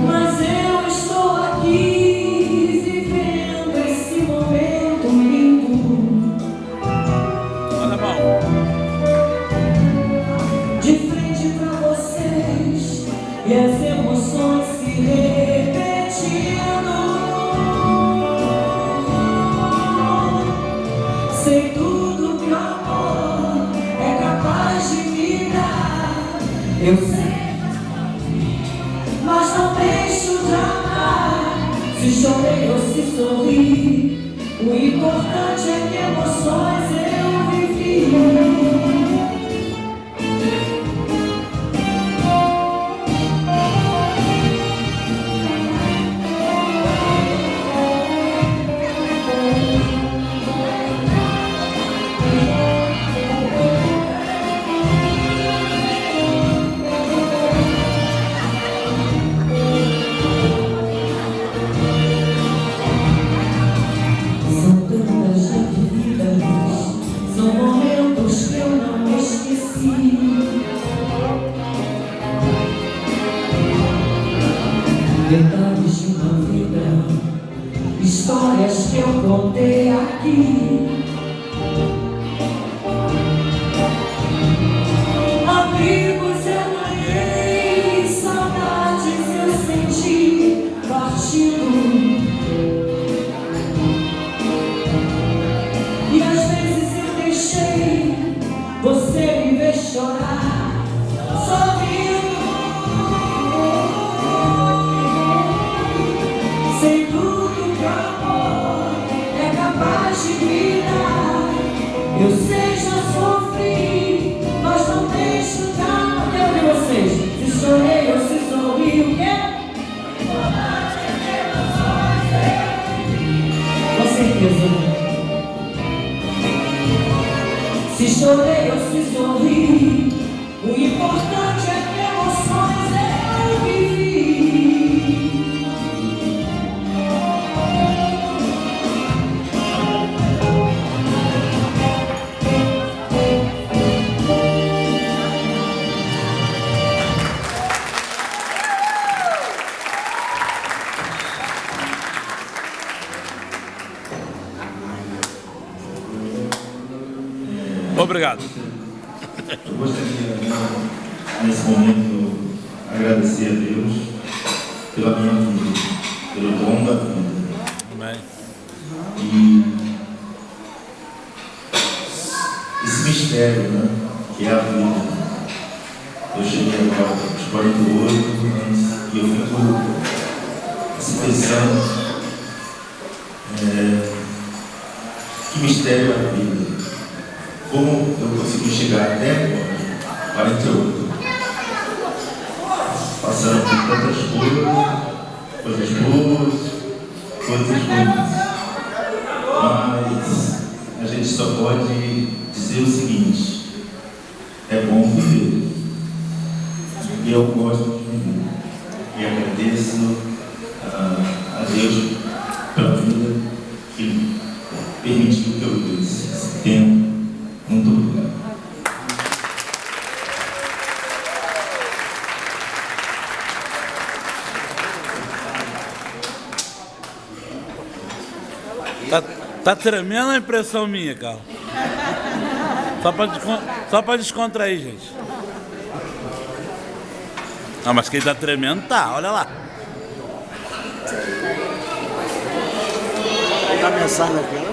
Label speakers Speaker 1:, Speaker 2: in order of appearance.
Speaker 1: Mas eu estou aqui vivendo esse momento lindo.
Speaker 2: Olha a mão.
Speaker 1: De frente pra vocês e as emoções se repetindo. Sei tudo que o amor é capaz de me dar. Eu sei, mas não deixo de amar. Se chorei ou se sorri, o importante é que emoções eu vivi. São momentos que eu não esqueci. Detalhes de uma vida, histórias que eu contei aqui. Amigos eu ganhei, saudades eu senti partindo. E às vezes eu deixei você me ver chorar, sorrindo. Sei tudo que o amor é capaz de me dar. Eu sei, já sofri, mas não deixo de amar. Quero ver vocês. Se chorei ou se sorri, o quê? Com certeza. Se chorei ou se sorri, o importante é que emoções eu vivi.
Speaker 2: Obrigado.
Speaker 3: Eu gostaria, nesse momento, agradecer a Deus pela minha vida, pelo dom da vida.
Speaker 2: Amém.
Speaker 3: E esse mistério, né, que é a vida. Eu cheguei agora aos 48 anos e eu fico assim pensando, que mistério é a vida. Como eu consegui chegar até agora, 48, passando por tantas coisas boas, coisas ruins. Mas a gente só pode dizer o seguinte: é bom viver. E eu gosto de viver. E agradeço a Deus pela vida que permitiu que eu vivesse esse tempo. Muito obrigado.
Speaker 2: Tá tremendo a impressão minha, Carlos. Só pra descontrair, gente. Ah, mas quem tá tremendo tá, olha lá.
Speaker 4: Tá mensagem aqui, né?